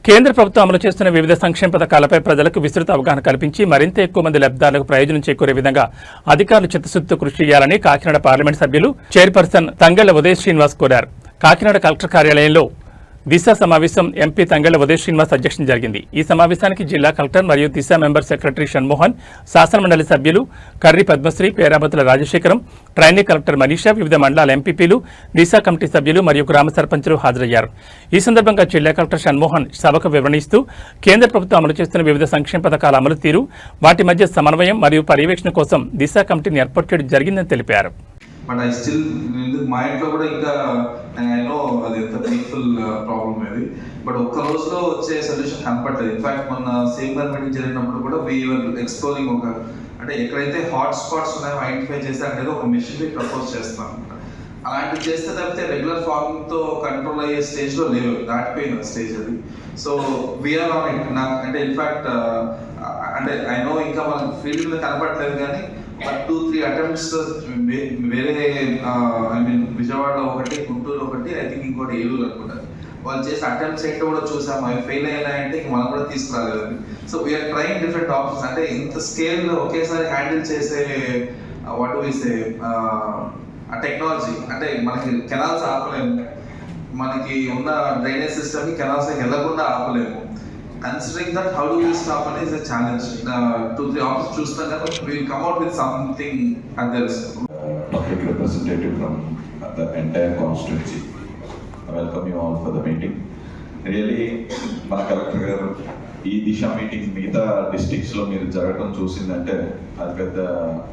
కేంద్ర ప్రభుత్వం అమలు చేస్తున్న వివిధ సంక్షేమ పథకాలపై ప్రజలకు విస్తృత అవగాహన కల్పించి మరింత ఎక్కువ మంది లబ్ధిదారులకు ప్రయోజనం చేకూరే విధంగా అధికారులు చిత్తశుద్ధితో కృషి చేయాలని కాకినాడ పార్లమెంట్ సభ్యులు చైర్పర్సన్ తంగళ్ల ఉదయ్ శ్రీనివాస్ కోరారు. కాకినాడ కలెక్టర్ కార్యాలయంలో దిశ సమావేశం ఎంపీ తంగళ్ల ఉదయ్ శ్రీనివాస్ అధ్యక్షతన జరిగింది. ఈ సమావేశానికి జిల్లా కలెక్టర్ మరియు దిశ మెంబర్ సెక్రటరీ షణ్మోహన్, శాసనమండలి సభ్యులు కర్రి పద్మశ్రీ, పేరాబతుల రాజశేఖరం, ట్రైనీ కలెక్టర్ మనీషా, వివిధ మండలాల ఎంపీపీలు, దిశ కమిటీ సభ్యులు మరియు గ్రామ సర్పంచులు హాజరయ్యారు. ఈ సందర్భంగా జిల్లా కలెక్టర్ షణ్మోహన్ సభకు వివరణిస్తూ కేంద్ర ప్రభుత్వం అమలు చేస్తున్న వివిధ సంక్షేమ పథకాల అమలు తీరు, వాటి మధ్య సమన్వయం మరియు పర్యవేక్షణ కోసం దిశ కమిటీని ఏర్పాటు చేయడం జరిగిందని తెలిపారు. బట్ ఐ స్టిల్ మా ఇంట్లో కూడా ఇంకా ఐ నో అది ఎంత పెయిన్ఫుల్ ప్రాబ్లమ్ అది, బట్ ఒక్క రోజులో వచ్చే సొల్యూషన్ కనపట్టలేదు. ఇన్ఫాక్ట్ మొన్న సేమ్ మీటింగ్ జరిగినప్పుడు కూడా వీఆర్ ఎక్స్ప్లోరింగ్ అంటే ఎక్కడైతే హాట్ స్పాట్స్ ఉన్నాయో ఐడెంటిఫై చేస్తే అంటే ఒక మిషనరీ ప్రపోజ్ చేస్తాం అనమాట. అలాంటివి చేస్తే తప్పితే రెగ్యులర్ ఫార్మింగ్ తో కంట్రోల్ అయ్యే స్టేజ్ లో లేవు, దాటిపోయిన స్టేజ్ అది. So we're on it. నాకు అంటే ఇన్ఫాక్ట్ అంటే ఐ నో ఇంకా మన ఫీల్డ్ మీద కనపడలేదు కానీ 2-3 అటెంప్ట్స్ వేరే ఐ మీన్ విజయవాడలో ఒకటి, గుంటూరు ఒకటి, ఐ థింక్ ఇంకోటి ఏలూరు అనుకుంటా, వాళ్ళు చేసే అటెంప్ట్స్ ఏంటో కూడా చూసాము. అవి ఫెయిల్ అయినాయంటే ఇంక మనం కూడా తీసుకురాలేదు. So we're trying different options. అంటే ఇంత స్కేల్ ఒకేసారి హ్యాండిల్ చేసే వాట్ వి సే ఆ టెక్నాలజీ అంటే మనకి కెనాల్స్ ఆపలేము, మనకి ఉన్న డ్రైనేజ్ సిస్టమ్ కి కెనాల్స్ వెళ్ళకుండా ఆపలేము. Considering that, how do we stop it is a challenge. 2-3 options choosing that we will come out with something others. Public representative from the entire constituency. I welcome you all for the meeting. Really, మన collector గారు ఈ దిశ meeting మిగతా districts లో మీరు జరగడం చూసిందంటే అది పెద్ద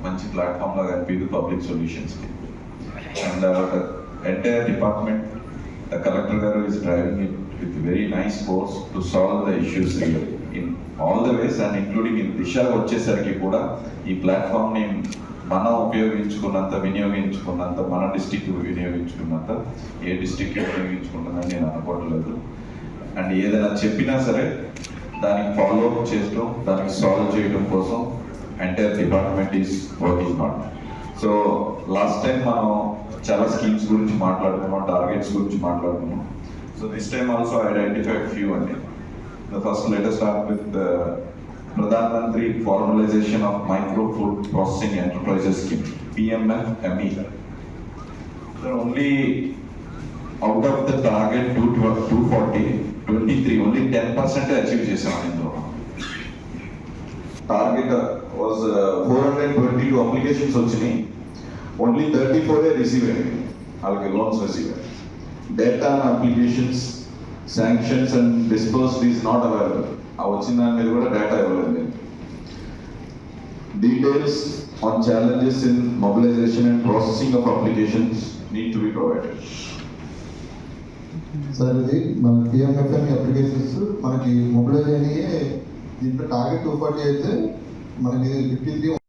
మంచి ప్లాట్ఫామ్ లాగా అనిపించింది పబ్లిక్ సొల్యూషన్స్ కి. And entire department Collector Garu is driving it with very nice force to solve the issues here in all the ways and including in Disha వచ్చేసరికి కూడా ఈ ప్లాట్ఫామ్ ని మనం వినియోగించుకున్నంత మన డిస్ట్రిక్ట్ వినియోగించుకున్నంత ఏ డిస్ట్రిక్ట్ వినియోగించుకుంటుందని నేను అనుకోవట్లేదు. అండ్ ఏదైనా చెప్పినా సరే దానికి ఫాలో అప్ చేస్తూ దానికి సాల్వ్ చేయడం కోసం entire department is working on. So last time మనం చాలా స్కీమ్స్ గురించి మాట్లాడుకున్నాం, టార్గెట్స్ గురించి మాట్లాడుకున్నాం. So this time also identified few అండి. First let us start with the Pradhan Mantri Formalization of Micro Food Processing Enterprises Scheme, PMFME. So only out of the target 240, 23, only 10% achieve చేసాం ఇందులో. Target was 422 applications వచ్చినాయి, only 34 received already loans received. Data on applications, sanctions and disbursed is not available. Avachina mere kuda data available. Details on challenges in mobilization and processing of applications need to be provided. Sir, మన PMFME applications మనకి mobilise అయ్యే దీంట్లో target 240 అయితే మనకి 53